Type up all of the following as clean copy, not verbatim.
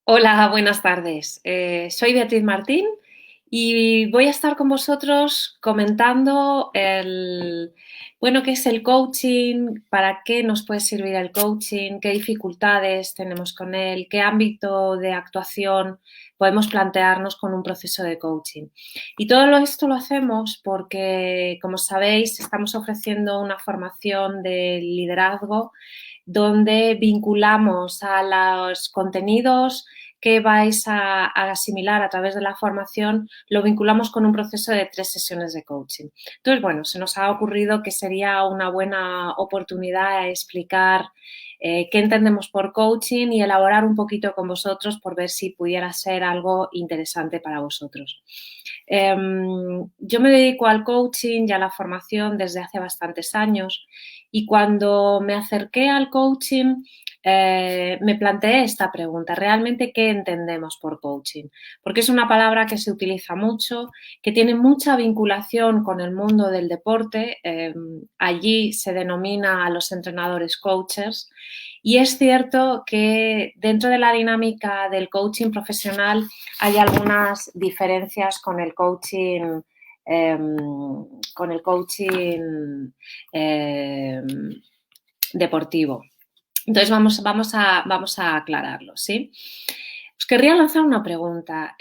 Hola, buenas tardes. Soy Beatriz Martín y voy a estar con vosotros comentando qué es el coaching, para qué nos puede servir el coaching, qué dificultades tenemos con él, qué ámbito de actuación podemos plantearnos con un proceso de coaching. Y todo esto lo hacemos porque, como sabéis, estamos ofreciendo una formación de liderazgo donde vinculamos a los contenidos que vais a asimilar a través de la formación, lo vinculamos con un proceso de 3 sesiones de coaching. Entonces, bueno, se nos ha ocurrido que sería una buena oportunidad explicar qué entendemos por coaching y elaborar un poquito con vosotros por ver si pudiera ser algo interesante para vosotros. Yo me dedico al coaching y a la formación desde hace bastantes años y cuando me acerqué al coaching me planteé esta pregunta, ¿realmente qué entendemos por coaching? Porque es una palabra que se utiliza mucho, que tiene mucha vinculación con el mundo del deporte, allí se denomina a los entrenadores coaches y es cierto que dentro de la dinámica del coaching profesional hay algunas diferencias con el coaching deportivo. Entonces vamos a aclararlo, ¿sí? Os querría lanzar una pregunta.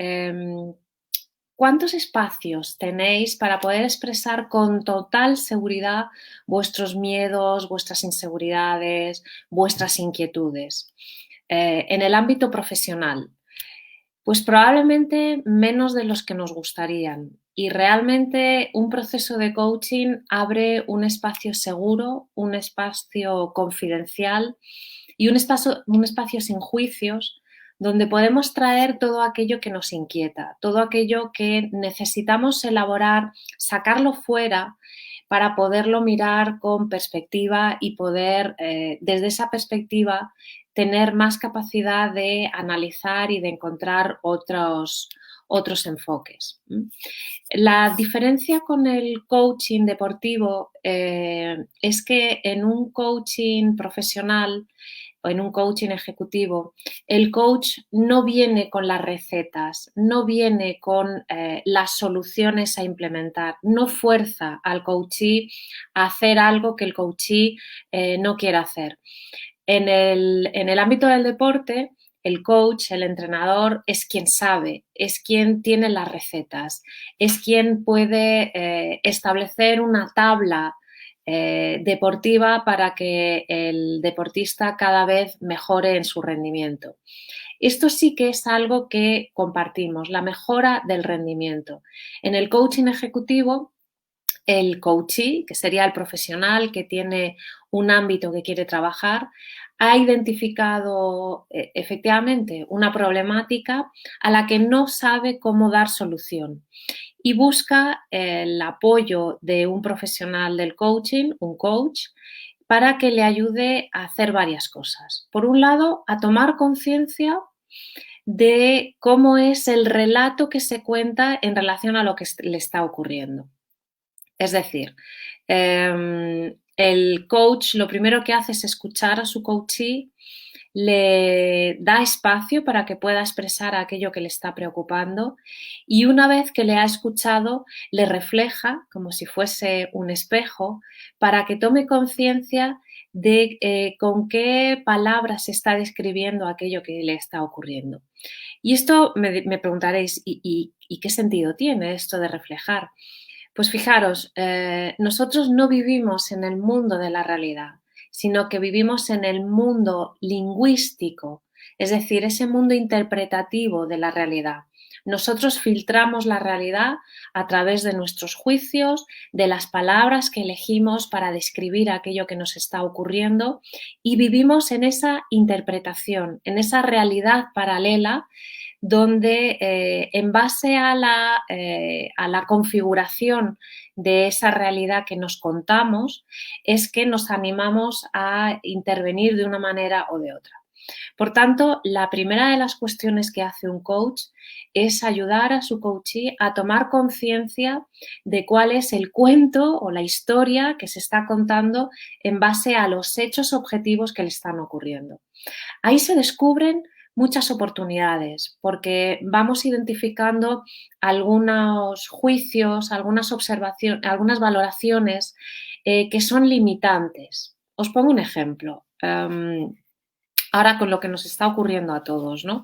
¿Cuántos espacios tenéis para poder expresar con total seguridad vuestros miedos, vuestras inseguridades, vuestras inquietudes en el ámbito profesional? Pues probablemente menos de los que nos gustarían. Y realmente un proceso de coaching abre un espacio seguro, un espacio confidencial y un espacio sin juicios donde podemos traer todo aquello que nos inquieta, todo aquello que necesitamos elaborar, sacarlo fuera para poderlo mirar con perspectiva y poder, desde esa perspectiva, tener más capacidad de analizar y de encontrar otros enfoques. La diferencia con el coaching deportivo es que en un coaching profesional o en un coaching ejecutivo, el coach no viene con las recetas, no viene con las soluciones a implementar, no fuerza al coachee a hacer algo que el coachee no quiere hacer. En el ámbito del deporte, el coach, el entrenador, es quien sabe, es quien tiene las recetas, es quien puede establecer una tabla deportiva para que el deportista cada vez mejore en su rendimiento. Esto sí que es algo que compartimos, la mejora del rendimiento. En el coaching ejecutivo, el coachee, que sería el profesional que tiene un ámbito que quiere trabajar, ha identificado efectivamente una problemática a la que no sabe cómo dar solución y busca el apoyo de un profesional del coaching, un coach, para que le ayude a hacer varias cosas. Por un lado, a tomar conciencia de cómo es el relato que se cuenta en relación a lo que le está ocurriendo. Es decir, el coach lo primero que hace es escuchar a su coachee, le da espacio para que pueda expresar aquello que le está preocupando y una vez que le ha escuchado, le refleja como si fuese un espejo para que tome conciencia de con qué palabras está describiendo aquello que le está ocurriendo. Y esto me preguntaréis, ¿y qué sentido tiene esto de reflejar? Pues fijaros, nosotros no vivimos en el mundo de la realidad, sino que vivimos en el mundo lingüístico, es decir, ese mundo interpretativo de la realidad. Nosotros filtramos la realidad a través de nuestros juicios, de las palabras que elegimos para describir aquello que nos está ocurriendo y vivimos en esa interpretación, en esa realidad paralela donde en base a la configuración de esa realidad que nos contamos es que nos animamos a intervenir de una manera o de otra. Por tanto, la primera de las cuestiones que hace un coach es ayudar a su coachee a tomar conciencia de cuál es el cuento o la historia que se está contando en base a los hechos objetivos que le están ocurriendo. Ahí se descubren muchas oportunidades, porque vamos identificando algunos juicios, algunas observaciones, algunas valoraciones que son limitantes. Os pongo un ejemplo. Ahora con lo que nos está ocurriendo a todos, ¿no?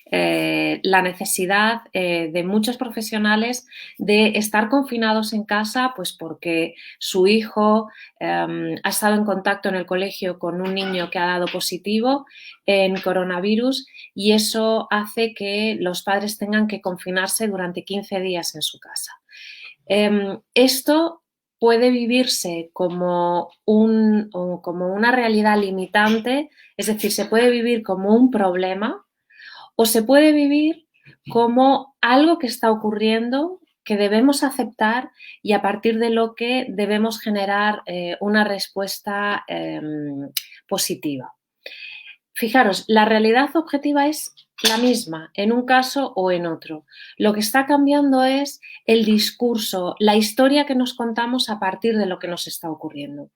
La necesidad de muchos profesionales de estar confinados en casa, pues porque su hijo ha estado en contacto en el colegio con un niño que ha dado positivo en coronavirus y eso hace que los padres tengan que confinarse durante 15 días en su casa. Esto puede vivirse como una realidad limitante, es decir, se puede vivir como un problema o se puede vivir como algo que está ocurriendo, que debemos aceptar y a partir de lo que debemos generar una respuesta positiva. Fijaros, la realidad objetiva es la misma en un caso o en otro. Lo que está cambiando es el discurso, la historia que nos contamos a partir de lo que nos está ocurriendo.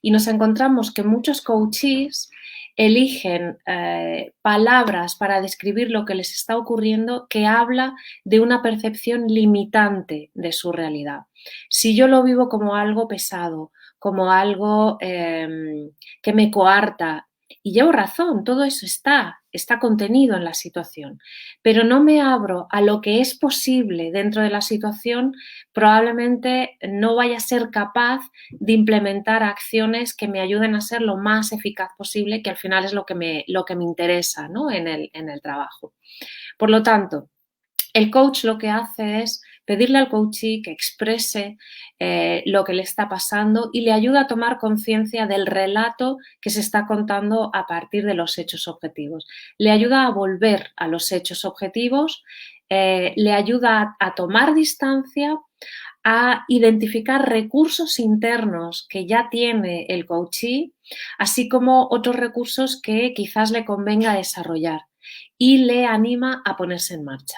Y nos encontramos que muchos coaches eligen palabras para describir lo que les está ocurriendo que habla de una percepción limitante de su realidad. Si yo lo vivo como algo pesado, como algo que me coarta, y llevo razón, todo eso está contenido en la situación, pero no me abro a lo que es posible dentro de la situación, probablemente no vaya a ser capaz de implementar acciones que me ayuden a ser lo más eficaz posible, que al final es lo que me interesa, ¿no? en el trabajo. Por lo tanto, el coach lo que hace es pedirle al coachee que exprese lo que le está pasando y le ayuda a tomar conciencia del relato que se está contando a partir de los hechos objetivos. Le ayuda a volver a los hechos objetivos, le ayuda a tomar distancia, a identificar recursos internos que ya tiene el coachee, así como otros recursos que quizás le convenga desarrollar y le anima a ponerse en marcha.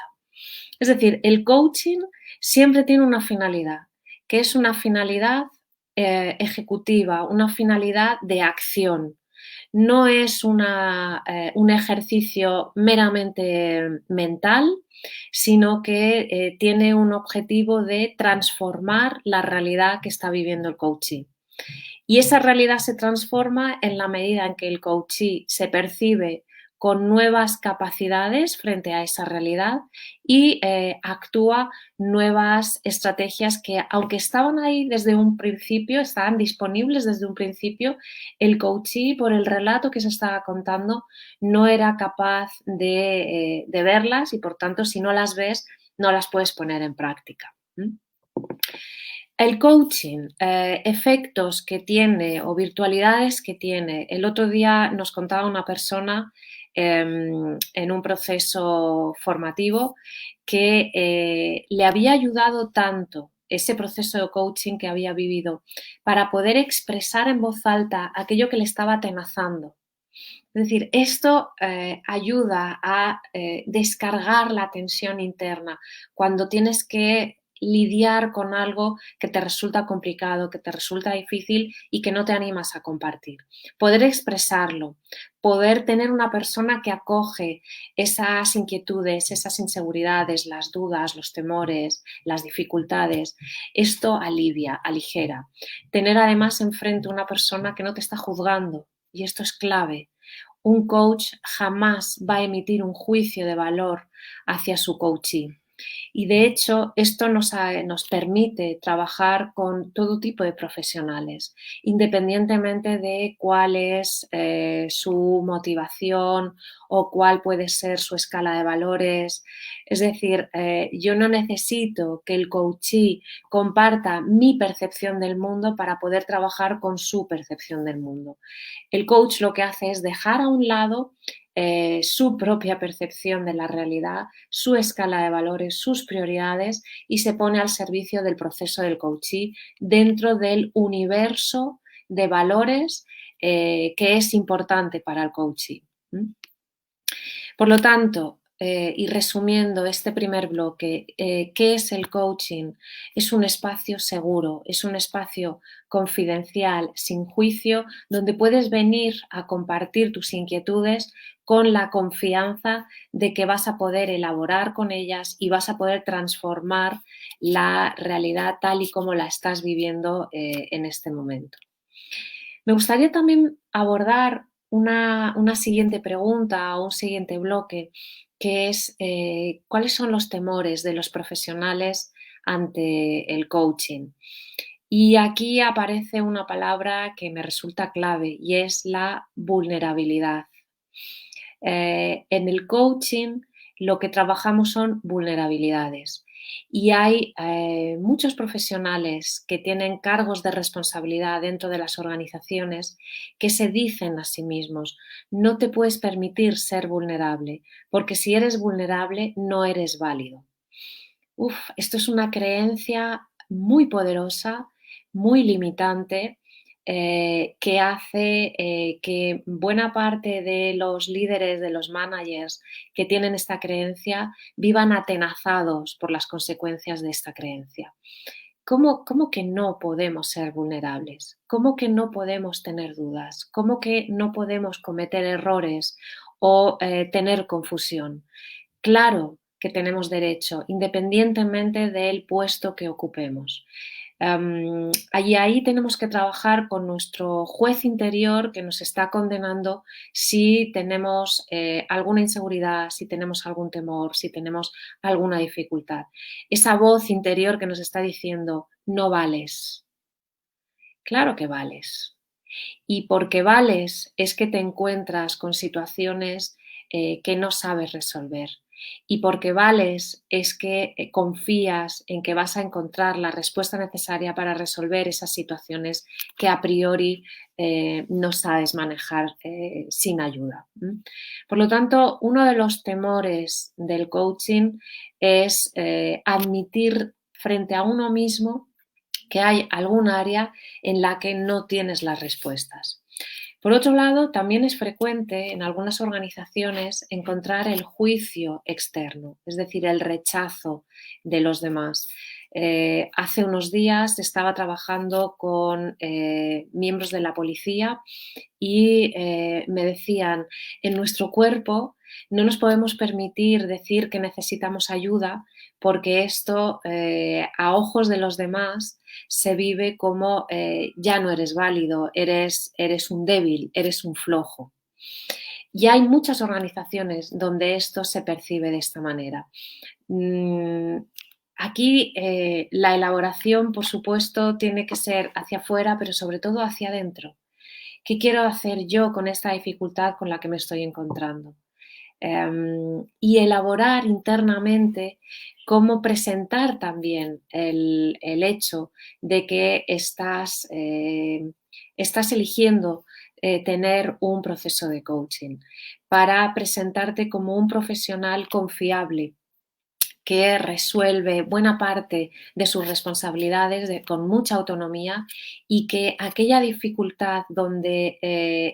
Es decir, el coaching siempre tiene una finalidad, que es una finalidad ejecutiva, una finalidad de acción. No es un ejercicio meramente mental, sino que tiene un objetivo de transformar la realidad que está viviendo el coachee. Y esa realidad se transforma en la medida en que el coachee se percibe con nuevas capacidades frente a esa realidad y actúa nuevas estrategias que, aunque estaban ahí desde un principio, estaban disponibles desde un principio, el coachee, por el relato que se estaba contando, no era capaz de verlas y, por tanto, si no las ves, no las puedes poner en práctica. El coaching, efectos que tiene o virtualidades que tiene. El otro día nos contaba una persona en un proceso formativo que le había ayudado tanto ese proceso de coaching que había vivido para poder expresar en voz alta aquello que le estaba atenazando. Es decir, esto ayuda a descargar la tensión interna cuando tienes que lidiar con algo que te resulta complicado, que te resulta difícil y que no te animas a compartir. Poder expresarlo, poder tener una persona que acoge esas inquietudes, esas inseguridades, las dudas, los temores, las dificultades, esto alivia, aligera. Tener además enfrente una persona que no te está juzgando, y esto es clave. Un coach jamás va a emitir un juicio de valor hacia su coachee. Y de hecho, esto nos permite trabajar con todo tipo de profesionales, independientemente de cuál es su motivación o cuál puede ser su escala de valores. Es decir, yo no necesito que el coachee comparta mi percepción del mundo para poder trabajar con su percepción del mundo. El coach lo que hace es dejar a un lado su propia percepción de la realidad, su escala de valores, sus prioridades y se pone al servicio del proceso del coachee dentro del universo de valores que es importante para el coachee. Por lo tanto, y resumiendo este primer bloque, ¿qué es el coaching? Es un espacio seguro, es un espacio confidencial, sin juicio, donde puedes venir a compartir tus inquietudes con la confianza de que vas a poder elaborar con ellas y vas a poder transformar la realidad tal y como la estás viviendo en este momento. Me gustaría también abordar una siguiente pregunta o un siguiente bloque, que es cuáles son los temores de los profesionales ante el coaching. Y aquí aparece una palabra que me resulta clave y es la vulnerabilidad. En el coaching lo que trabajamos son vulnerabilidades y hay muchos profesionales que tienen cargos de responsabilidad dentro de las organizaciones que se dicen a sí mismos, no te puedes permitir ser vulnerable, porque si eres vulnerable no eres válido. Esto es una creencia muy poderosa, muy limitante, que hace que buena parte de los líderes, de los managers que tienen esta creencia, vivan atenazados por las consecuencias de esta creencia. ¿Cómo que no podemos ser vulnerables? ¿Cómo que no podemos tener dudas? ¿Cómo que no podemos cometer errores o tener confusión? Claro que tenemos derecho, independientemente del puesto que ocupemos. Y ahí tenemos que trabajar con nuestro juez interior que nos está condenando si tenemos alguna inseguridad, si tenemos algún temor, si tenemos alguna dificultad. Esa voz interior que nos está diciendo, no vales. Claro que vales. Y porque vales es que te encuentras con situaciones que no sabes resolver. Y porque vales es que confías en que vas a encontrar la respuesta necesaria para resolver esas situaciones que a priori no sabes manejar sin ayuda. Por lo tanto, uno de los temores del coaching es admitir frente a uno mismo que hay algún área en la que no tienes las respuestas. Por otro lado, también es frecuente en algunas organizaciones encontrar el juicio externo, es decir, el rechazo de los demás. Hace unos días estaba trabajando con miembros de la policía y me decían, en nuestro cuerpo no nos podemos permitir decir que necesitamos ayuda porque esto a ojos de los demás se vive como ya no eres válido, eres un débil, eres un flojo. Y hay muchas organizaciones donde esto se percibe de esta manera. Aquí la elaboración, por supuesto, tiene que ser hacia afuera, pero sobre todo hacia adentro. ¿Qué quiero hacer yo con esta dificultad con la que me estoy encontrando? Y elaborar internamente cómo presentar también el hecho de que estás eligiendo tener un proceso de coaching para presentarte como un profesional confiable que resuelve buena parte de sus responsabilidades con mucha autonomía y que aquella dificultad donde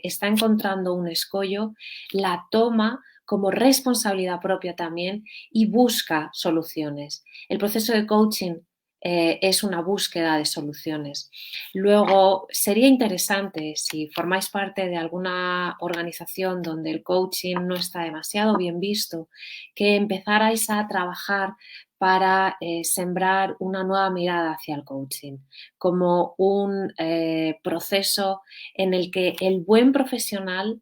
está encontrando un escollo la toma como responsabilidad propia también y busca soluciones. El proceso de coaching es una búsqueda de soluciones. Luego, sería interesante si formáis parte de alguna organización donde el coaching no está demasiado bien visto, que empezarais a trabajar para sembrar una nueva mirada hacia el coaching, como un proceso en el que el buen profesional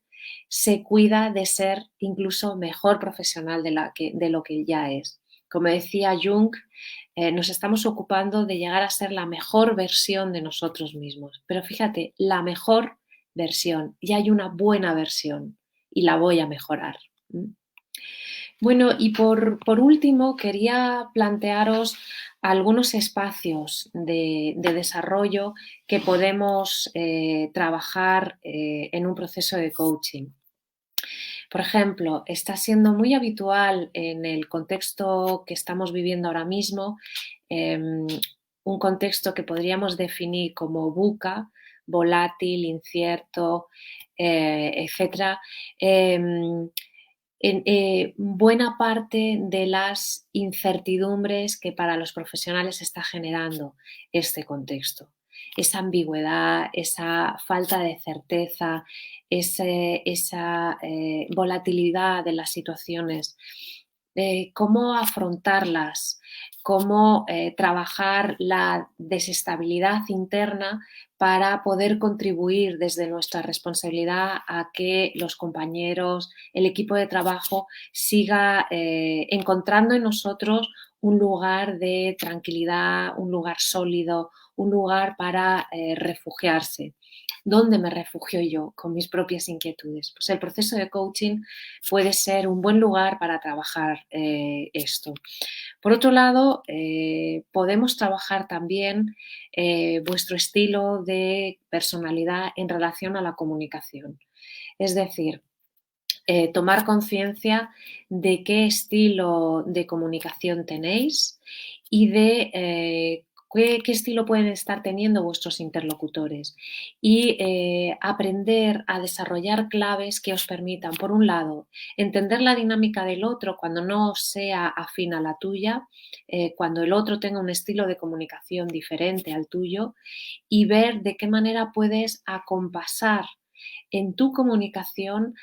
se cuida de ser incluso mejor profesional de lo que ya es. Como decía Jung, nos estamos ocupando de llegar a ser la mejor versión de nosotros mismos. Pero fíjate, la mejor versión, y hay una buena versión y la voy a mejorar. Bueno, y por último, quería plantearos algunos espacios de desarrollo que podemos trabajar en un proceso de coaching. Por ejemplo, está siendo muy habitual en el contexto que estamos viviendo ahora mismo, un contexto que podríamos definir como VUCA, volátil, incierto, etcétera. Buena parte de las incertidumbres que para los profesionales está generando este contexto. esa ambigüedad, esa falta de certeza, esa volatilidad de las situaciones, cómo afrontarlas, cómo trabajar la desestabilidad interna para poder contribuir desde nuestra responsabilidad a que los compañeros, el equipo de trabajo siga encontrando en nosotros un lugar de tranquilidad, un lugar sólido, un lugar para refugiarse. ¿Dónde me refugio yo con mis propias inquietudes? Pues el proceso de coaching puede ser un buen lugar para trabajar esto. Por otro lado, podemos trabajar también vuestro estilo de personalidad en relación a la comunicación. Es decir, tomar conciencia de qué estilo de comunicación tenéis y de qué estilo pueden estar teniendo vuestros interlocutores y aprender a desarrollar claves que os permitan, por un lado, entender la dinámica del otro cuando no sea afín a la tuya, cuando el otro tenga un estilo de comunicación diferente al tuyo y ver de qué manera puedes acompasar en tu comunicación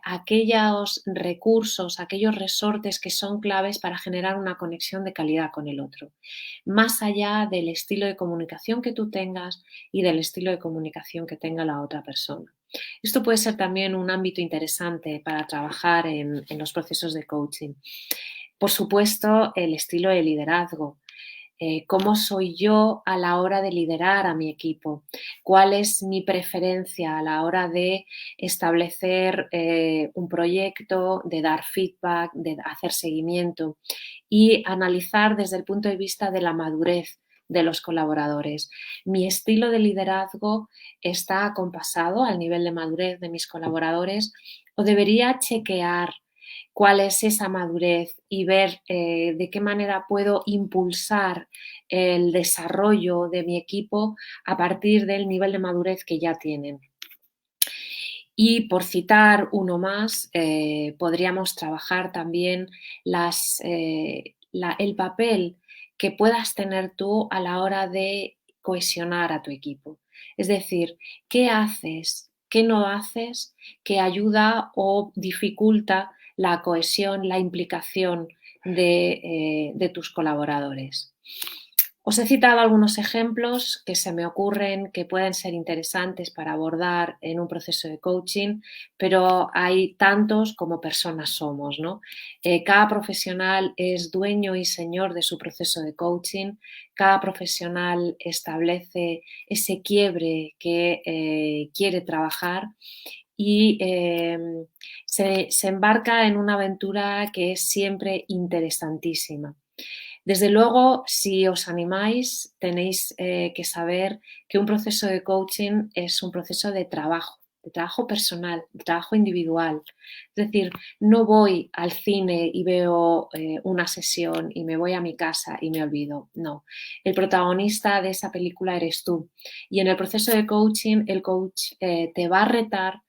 aquellos recursos, aquellos resortes que son claves para generar una conexión de calidad con el otro, más allá del estilo de comunicación que tú tengas y del estilo de comunicación que tenga la otra persona. Esto puede ser también un ámbito interesante para trabajar en los procesos de coaching. Por supuesto, el estilo de liderazgo. Cómo soy yo a la hora de liderar a mi equipo, cuál es mi preferencia a la hora de establecer un proyecto, de dar feedback, de hacer seguimiento y analizar desde el punto de vista de la madurez de los colaboradores. Mi estilo de liderazgo está acompasado al nivel de madurez de mis colaboradores o debería chequear cuál es esa madurez y ver de qué manera puedo impulsar el desarrollo de mi equipo a partir del nivel de madurez que ya tienen. Y por citar uno más, podríamos trabajar también el papel que puedas tener tú a la hora de cohesionar a tu equipo. Es decir, ¿qué haces, qué no haces que ayuda o dificulta la cohesión, la implicación de tus colaboradores? Os he citado algunos ejemplos que se me ocurren que pueden ser interesantes para abordar en un proceso de coaching, pero hay tantos como personas somos, ¿no? Cada profesional es dueño y señor de su proceso de coaching, cada profesional establece ese quiebre que quiere trabajar y se embarca en una aventura que es siempre interesantísima. Desde luego, si os animáis, tenéis que saber que un proceso de coaching es un proceso de trabajo personal, de trabajo individual. Es decir, no voy al cine y veo una sesión y me voy a mi casa y me olvido. No, el protagonista de esa película eres tú. Y en el proceso de coaching, el coach te va a retar,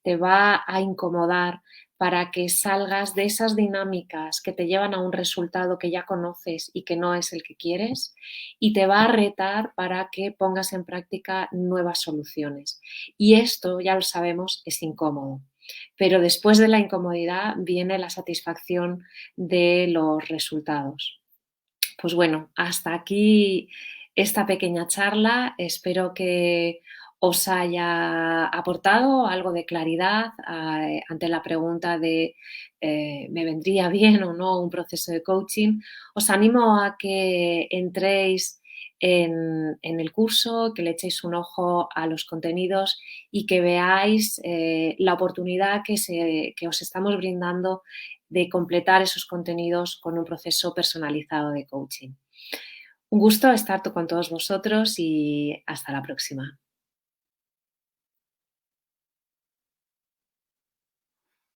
te va a incomodar, para que salgas de esas dinámicas que te llevan a un resultado que ya conoces y que no es el que quieres, y te va a retar para que pongas en práctica nuevas soluciones. Y esto, ya lo sabemos, es incómodo. Pero después de la incomodidad viene la satisfacción de los resultados. Pues bueno, hasta aquí esta pequeña charla. Espero que os haya aportado algo de claridad ante la pregunta de ¿me vendría bien o no un proceso de coaching? Os animo a que entréis en el curso, que le echéis un ojo a los contenidos y que veáis la oportunidad que os estamos brindando de completar esos contenidos con un proceso personalizado de coaching. Un gusto estar con todos vosotros y hasta la próxima.